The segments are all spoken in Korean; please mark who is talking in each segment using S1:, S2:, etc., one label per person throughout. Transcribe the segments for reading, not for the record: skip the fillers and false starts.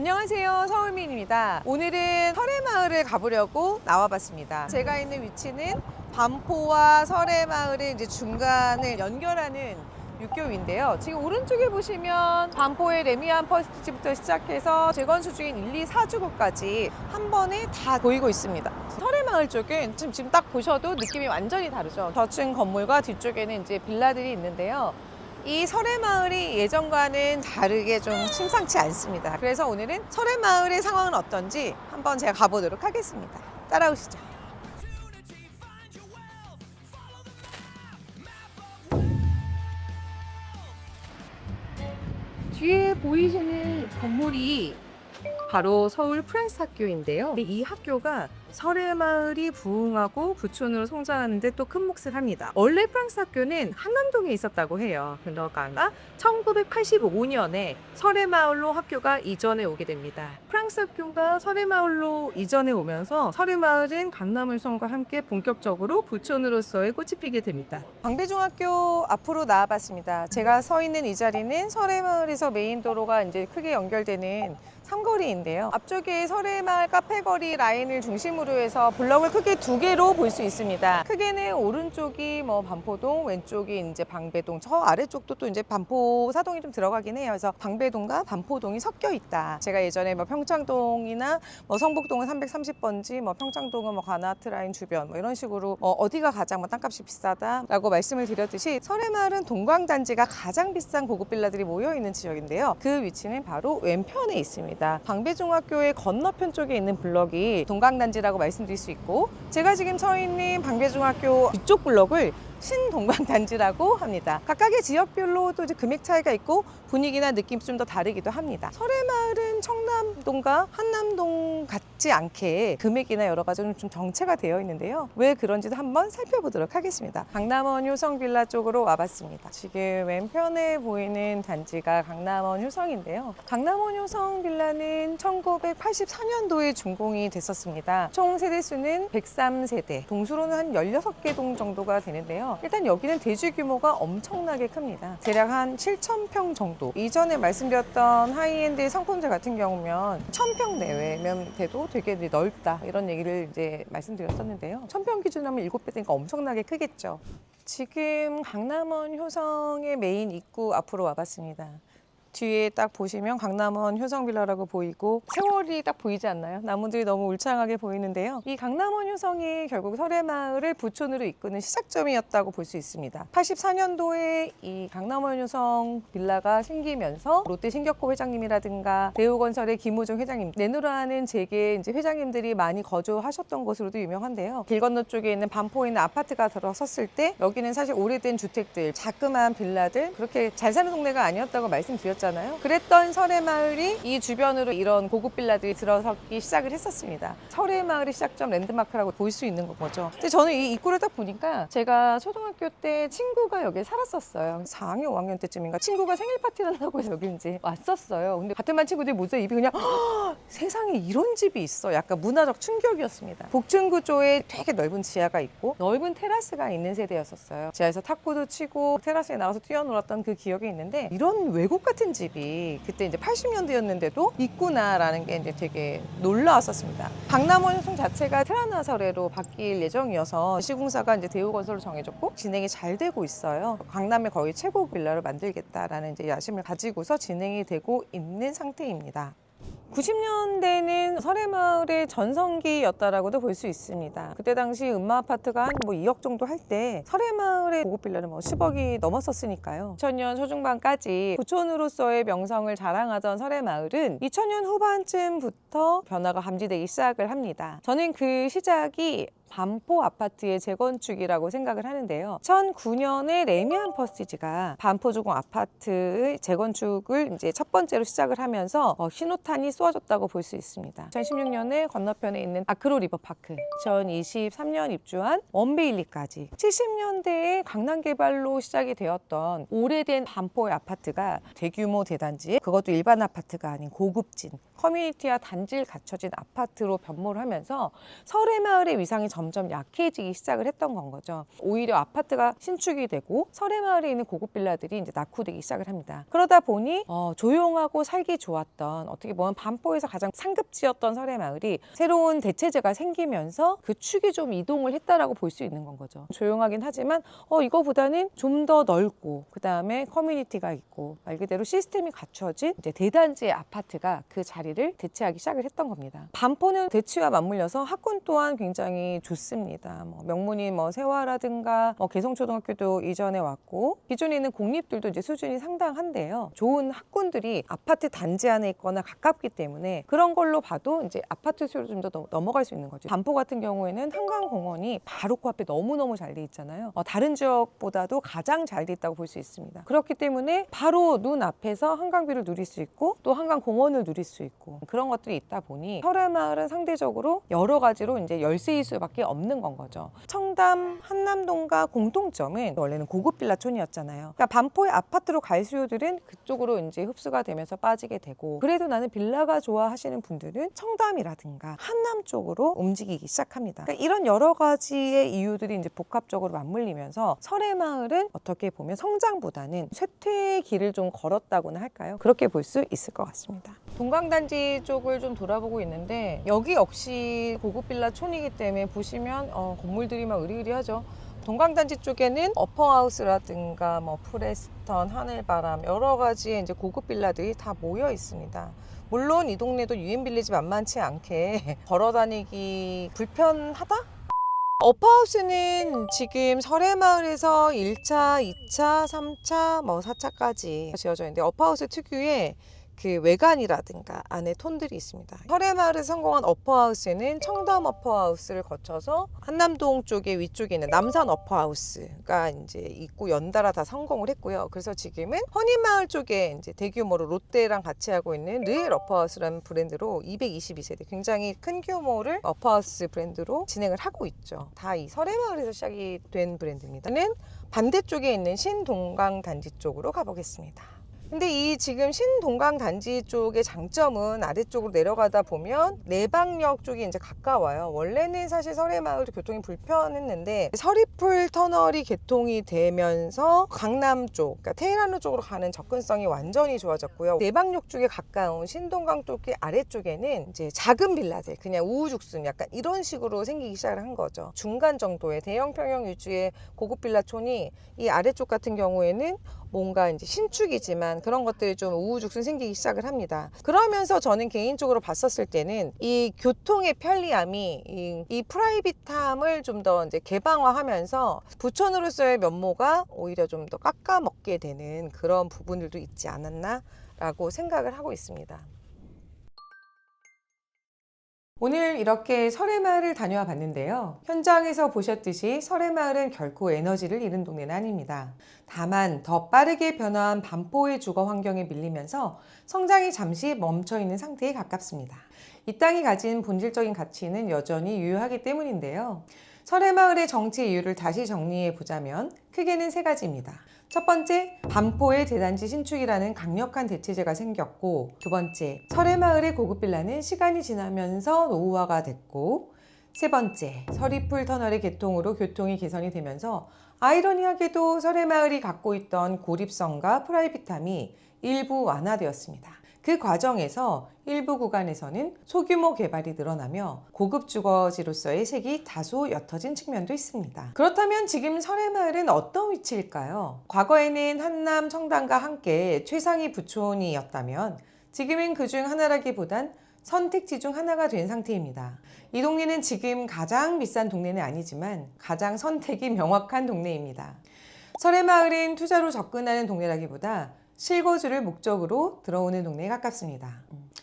S1: 안녕하세요, 서울민입니다. 오늘은 설해마을을 가보려고 나와봤습니다. 제가 있는 위치는 반포와 설해마을의 이제 중간을 연결하는 육교인데요. 지금 오른쪽에 보시면 반포의 레미안 퍼스티지부터 시작해서 재건축 중인 1, 2, 4주구까지 한 번에 다 보이고 있습니다. 설해마을 쪽은 지금 딱 보셔도 느낌이 완전히 다르죠. 저층 건물과 뒤쪽에는 이제 빌라들이 있는데요. 이 설해마을이 예전과는 다르게 좀 심상치 않습니다. 그래서 오늘은 설해마을의 상황은 어떤지 한번 제가 가보도록 하겠습니다. 따라오시죠. 뒤에 보이시는 건물이 바로 서울 프랑스 학교인데요. 이 학교가 설해마을이 부흥하고 부촌으로 성장하는 데 또 큰 몫을 합니다. 원래 프랑스 학교는 한남동에 있었다고 해요. 그러다가 1985년에 설해마을로 학교가 이전해 오게 됩니다. 프랑스 학교가 설해마을로 이전해 오면서 설해마을은 강남을성과 함께 본격적으로 부촌으로서의 꽃이 피게 됩니다. 방배중학교 앞으로 나와봤습니다. 제가 서 있는 이 자리는 설해마을에서 메인 도로가 이제 크게 연결되는 삼거리인데요. 앞쪽에 설해마을 카페거리 라인을 중심으로 해서 블럭을 크게 두 개로 볼 수 있습니다. 크게는 오른쪽이 반포동, 왼쪽이 이제 방배동, 저 아래쪽도 또 이제 반포 사동이 좀 들어가긴 해요. 그래서 방배동과 반포동이 섞여 있다. 제가 예전에 평창동이나 성북동은 330번지, 평창동은 관아트 라인 주변 이런 식으로 어디가 가장 땅값이 비싸다라고 말씀을 드렸듯이 설해마을은 동광단지가 가장 비싼 고급 빌라들이 모여 있는 지역인데요. 그 위치는 바로 왼편에 있습니다. 방배중학교의 건너편 쪽에 있는 블럭이 동광단지라고 말씀드릴 수 있고, 제가 지금 서 있는 방배중학교 뒤쪽 블럭을 신동광단지라고 합니다. 각각의 지역별로 또 이제 금액 차이가 있고 분위기나 느낌이 좀 더 다르기도 합니다. 설해마을은 청남동과 한남동 같지 않게 금액이나 여러 가지로 좀 정체가 되어 있는데요. 왜 그런지도 한번 살펴보도록 하겠습니다. 강남원 효성빌라 쪽으로 와봤습니다. 지금 왼편에 보이는 단지가 강남원 효성인데요. 강남원 효성빌라는 1984년도에 준공이 됐었습니다. 총 세대수는 103세대, 동수로는 한 16개 동 정도가 되는데요. 일단 여기는 대지 규모가 엄청나게 큽니다. 대략 한 7,000평 정도. 이전에 말씀드렸던 하이엔드 상품들 같은 경우면 1,000평 내외면 돼도 되게 넓다 이런 얘기를 이제 말씀드렸었는데요. 1,000평 기준으로 하면 7배 되니까 엄청나게 크겠죠. 지금 강남원 효성의 메인 입구 앞으로 와봤습니다. 뒤에 딱 보시면 강남원 효성빌라라고 보이고 세월이 딱 보이지 않나요? 나무들이 너무 울창하게 보이는데요. 이 강남원 효성이 결국 설해마을을 부촌으로 이끄는 시작점이었다고 볼 수 있습니다. 84년도에 이 강남원 효성 빌라가 생기면서 롯데 신격호 회장님이라든가 대우건설의 김우중 회장님, 내노라는 재계 이제 회장님들이 많이 거주하셨던 곳으로도 유명한데요. 길 건너 쪽에 있는 반포에 있는 아파트가 들어섰을 때 여기는 사실 오래된 주택들, 자그마한 빌라들, 그렇게 잘 사는 동네가 아니었다고 말씀드렸잖아요. 그랬던 설해마을이 이 주변으로 이런 고급 빌라들이 들어서기 시작을 했었습니다. 설해마을의 시작점 랜드마크라고 볼 수 있는 거죠. 근데 저는 이 입구를 딱 보니까 제가 초등학교 때 친구가 여기에 살았었어요. 4학년, 5학년 때쯤인가 친구가 생일 파티를 한다고 해서 여기 이제 왔었어요. 근데 같은 반 친구들이 모두 입이 그냥 세상에 이런 집이 있어. 약간 문화적 충격이었습니다. 복층구조에 되게 넓은 지하가 있고 넓은 테라스가 있는 세대였었어요. 지하에서 탁구도 치고 테라스에 나가서 뛰어놀았던 그 기억이 있는데 이런 외국 같은 집이 그때 이제 80년대였는데도 있구나라는 게 이제 되게 놀라웠었습니다. 강남원 효성 자체가 테라나설해로 바뀔 예정이어서 시공사가 이제 대우건설로 정해졌고 진행이 잘 되고 있어요. 강남의 거의 최고 빌라를 만들겠다라는 이제 야심을 가지고서 진행이 되고 있는 상태입니다. 90년대는 설해마을의 전성기였다라고도 볼 수 있습니다. 그때 당시 음마아파트가 한 2억 정도 할 때 설해마을의 고급 빌라는 10억이 넘었었으니까요. 2000년 초중반까지 부촌으로서의 명성을 자랑하던 설해마을은 2000년 후반쯤부터 변화가 감지되기 시작을 합니다. 저는 그 시작이 반포 아파트의 재건축이라고 생각을 하는데요. 2009년에 레미안 퍼스티지가 반포주공 아파트의 재건축을 이제 첫 번째로 시작을 하면서 신호탄이 쏘아졌다고 볼 수 있습니다. 2016년에 건너편에 있는 아크로 리버파크, 2023년 입주한 원베일리까지 70년대에 강남 개발로 시작이 되었던 오래된 반포의 아파트가 대규모 대단지, 그것도 일반 아파트가 아닌 고급진 커뮤니티와 단지를 갖춰진 아파트로 변모를 하면서 설해마을의 위상이 점점
S2: 점점 약해지기 시작을 했던 건 거죠. 오히려 아파트가 신축이 되고 설해마을에 있는 고급 빌라들이 이제 낙후되기 시작을 합니다. 그러다 보니 조용하고 살기 좋았던, 어떻게 보면 반포에서 가장 상급지였던 설해마을이 새로운 대체제가 생기면서 그 축이 좀 이동을 했다라고 볼 수 있는 건 거죠. 조용하긴 하지만 이거보다는 좀 더 넓고, 그 다음에 커뮤니티가 있고, 말 그대로 시스템이 갖춰진 이제 대단지의 아파트가 그 자리를 대체하기 시작을 했던 겁니다. 반포는 대치와 맞물려서 학군 또한 굉장히 좋습니다. 명문이 세화라든가 개성초등학교도 이전에 왔고, 기존에 있는 공립들도 이제 수준이 상당한데요. 좋은 학군들이 아파트 단지 안에 있거나 가깝기 때문에 그런 걸로 봐도 이제 아파트 수요로 좀 더 넘어갈 수 있는 거죠. 반포 같은 경우에는 한강공원이 바로 코앞에 너무너무 잘 돼 있잖아요. 다른 지역보다도 가장 잘 돼 있다고 볼 수 있습니다. 그렇기 때문에 바로 눈 앞에서 한강뷰를 누릴 수 있고, 또 한강공원을 누릴 수 있고, 그런 것들이 있다 보니 설해마을은 상대적으로 여러 가지로 이제 열세일 수밖에 없는 건 거죠. 청담, 한남동과 공통점은 원래는 고급 빌라촌이었잖아요. 그러니까 반포의 아파트로 갈 수요들은 그쪽으로 이제 흡수가 되면서 빠지게 되고, 그래도 나는 빌라가 좋아하시는 분들은 청담이라든가 한남 쪽으로 움직이기 시작합니다. 그러니까 이런 여러 가지의 이유들이 이제 복합적으로 맞물리면서 설해마을은 어떻게 보면 성장보다는 쇠퇴의 길을 좀 걸었다고나 할까요? 그렇게 볼 수 있을 것 같습니다. 동강단지 쪽을 좀 돌아보고 있는데, 여기 역시 고급 빌라촌이기 때문에 보시면 건물들이 막 으리으리하죠. 동강단지 쪽에는 어퍼하우스라든가 프레스턴, 하늘바람, 여러 가지의 이제 고급 빌라들이 다 모여 있습니다. 물론 이 동네도 유인빌리지 만만치 않게 걸어다니기 불편하다? 어퍼하우스는 지금 설해마을에서 1차, 2차, 3차, 4차까지 지어져 있는데, 어퍼하우스 특유의 그 외관이라든가 안에 톤들이 있습니다. 설해마을에서 성공한 어퍼하우스는 청담 어퍼하우스를 거쳐서 한남동 쪽에 위쪽에 있는 남산 어퍼하우스가 이제 있고 연달아 다 성공을 했고요. 그래서 지금은 허니마을 쪽에 이제 대규모로 롯데랑 같이 하고 있는 르엘 어퍼하우스라는 브랜드로 222세대 굉장히 큰 규모를 어퍼하우스 브랜드로 진행을 하고 있죠. 다 이 설해마을에서 시작이 된 브랜드입니다. 저는 반대쪽에 있는 신동강 단지 쪽으로 가보겠습니다. 근데 이 지금 신동강 단지 쪽의 장점은 아래쪽으로 내려가다 보면 내방역 쪽이 이제 가까워요. 원래는 사실 설해마을도 교통이 불편했는데 서리풀 터널이 개통이 되면서 강남 쪽, 그러니까 테헤란로 쪽으로 가는 접근성이 완전히 좋아졌고요. 내방역 쪽에 가까운 신동강 쪽의 아래쪽에는 이제 작은 빌라들, 그냥 우후죽순 약간 이런 식으로 생기기 시작을 한 거죠. 중간 정도의 대형 평형 위주의 고급 빌라촌이 이 아래쪽 같은 경우에는 뭔가 이제 신축이지만 그런 것들이 좀 우후죽순 생기기 시작을 합니다. 그러면서 저는 개인적으로 봤었을 때는 이 교통의 편리함이 이 프라이빗함을 좀 더 이제 개방화하면서 부촌으로서의 면모가 오히려 좀 더 깎아먹게 되는 그런 부분들도 있지 않았나라고 생각을 하고 있습니다. 오늘 이렇게 설해마을을 다녀와 봤는데요. 현장에서 보셨듯이 설해마을은 결코 에너지를 잃은 동네는 아닙니다. 다만 더 빠르게 변화한 반포의 주거 환경에 밀리면서 성장이 잠시 멈춰있는 상태에 가깝습니다. 이 땅이 가진 본질적인 가치는 여전히 유효하기 때문인데요. 설해마을의 정치 이유를 다시 정리해 보자면 크게는 세 가지입니다. 첫 번째, 반포의 대단지 신축이라는 강력한 대체제가 생겼고, 두 번째, 설해마을의 고급 빌라는 시간이 지나면서 노후화가 됐고, 세 번째, 서리풀 터널의 개통으로 교통이 개선이 되면서 아이러니하게도 설해마을이 갖고 있던 고립성과 프라이빗함이 일부 완화되었습니다. 그 과정에서 일부 구간에서는 소규모 개발이 늘어나며 고급 주거지로서의 색이 다소 옅어진 측면도 있습니다. 그렇다면 지금 설해마을은 어떤 위치일까요? 과거에는 한남, 청담과 함께 최상위 부촌이었다면 지금은 그중 하나라기보단 선택지 중 하나가 된 상태입니다. 이 동네는 지금 가장 비싼 동네는 아니지만 가장 선택이 명확한 동네입니다. 설해마을은 투자로 접근하는 동네라기보다 실거주를 목적으로 들어오는 동네에 가깝습니다.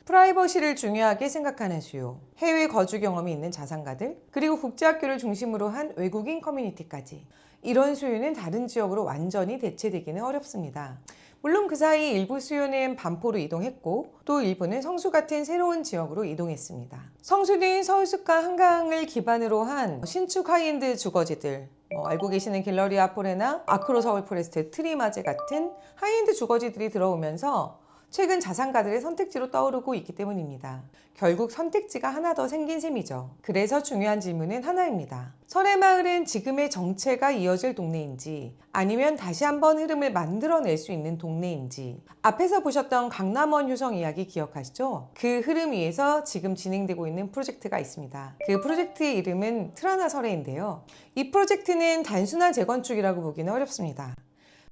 S2: 프라이버시를 중요하게 생각하는 수요, 해외 거주 경험이 있는 자산가들, 그리고 국제학교를 중심으로 한 외국인 커뮤니티까지, 이런 수요는 다른 지역으로 완전히 대체되기는 어렵습니다. 물론 그 사이 일부 수요는 반포로 이동했고, 또 일부는 성수 같은 새로운 지역으로 이동했습니다. 성수는 서울숲과 한강을 기반으로 한 신축 하이엔드 주거지들, 알고 계시는 갤러리아 포레나 아크로 서울 포레스트, 트리마제 같은 하이엔드 주거지들이 들어오면서 최근 자산가들의 선택지로 떠오르고 있기 때문입니다. 결국 선택지가 하나 더 생긴 셈이죠. 그래서 중요한 질문은 하나입니다. 설해마을은 지금의 정체가 이어질 동네인지 아니면 다시 한번 흐름을 만들어낼 수 있는 동네인지. 앞에서 보셨던 강남원 효성 이야기 기억하시죠? 그 흐름 위에서 지금 진행되고 있는 프로젝트가 있습니다. 그 프로젝트의 이름은 트라나 설해인데요. 이 프로젝트는 단순한 재건축이라고 보기는 어렵습니다.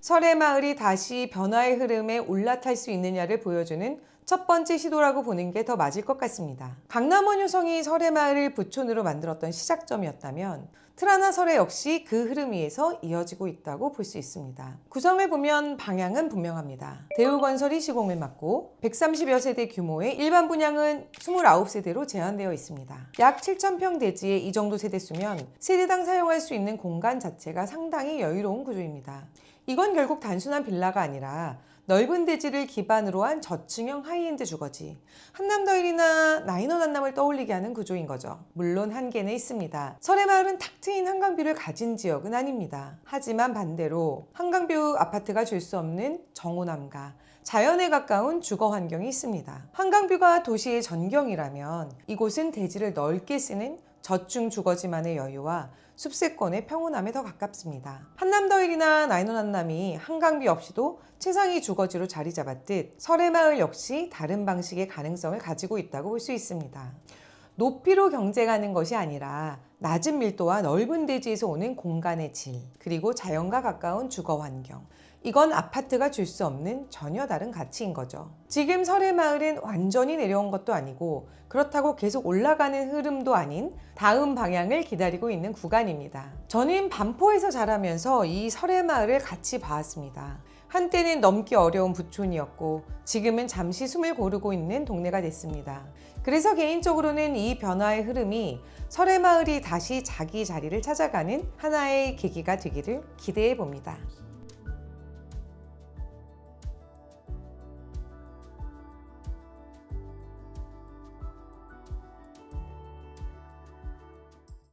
S2: 설해마을이 다시 변화의 흐름에 올라탈 수 있느냐를 보여주는 첫 번째 시도라고 보는 게 더 맞을 것 같습니다. 강남원 효성이 설해마을을 부촌으로 만들었던 시작점이었다면 트라나 설해 역시 그 흐름 위에서 이어지고 있다고 볼 수 있습니다. 구성을 보면 방향은 분명합니다. 대우건설이 시공을 맡고 130여 세대 규모의 일반 분양은 29세대로 제한되어 있습니다. 약 7,000평 대지의 이 정도 세대수면 세대당 사용할 수 있는 공간 자체가 상당히 여유로운 구조입니다. 이건 결국 단순한 빌라가 아니라 넓은 대지를 기반으로 한 저층형 하이엔드 주거지, 한남더일이나 나인원 한남을 떠올리게 하는 구조인 거죠. 물론 한계는 있습니다. 설해마을은 탁 트인 한강뷰를 가진 지역은 아닙니다. 하지만 반대로 한강뷰 아파트가 줄 수 없는 정오남과 자연에 가까운 주거 환경이 있습니다. 한강뷰가 도시의 전경이라면 이곳은 대지를 넓게 쓰는 저층 주거지만의 여유와 숲세권의 평온함에 더 가깝습니다. 한남더일이나 나인원 한남이 한강뷰 없이도 최상위 주거지로 자리 잡았듯 설해마을 역시 다른 방식의 가능성을 가지고 있다고 볼 수 있습니다. 높이로 경쟁하는 것이 아니라 낮은 밀도와 넓은 대지에서 오는 공간의 질, 그리고 자연과 가까운 주거 환경. 이건 아파트가 줄 수 없는 전혀 다른 가치인 거죠. 지금 설해마을은 완전히 내려온 것도 아니고 그렇다고 계속 올라가는 흐름도 아닌 다음 방향을 기다리고 있는 구간입니다. 저는 반포에서 자라면서 이 설해마을을 같이 봐왔습니다. 한때는 넘기 어려운 부촌이었고 지금은 잠시 숨을 고르고 있는 동네가 됐습니다. 그래서 개인적으로는 이 변화의 흐름이 설해마을이 다시 자기 자리를 찾아가는 하나의 계기가 되기를 기대해 봅니다.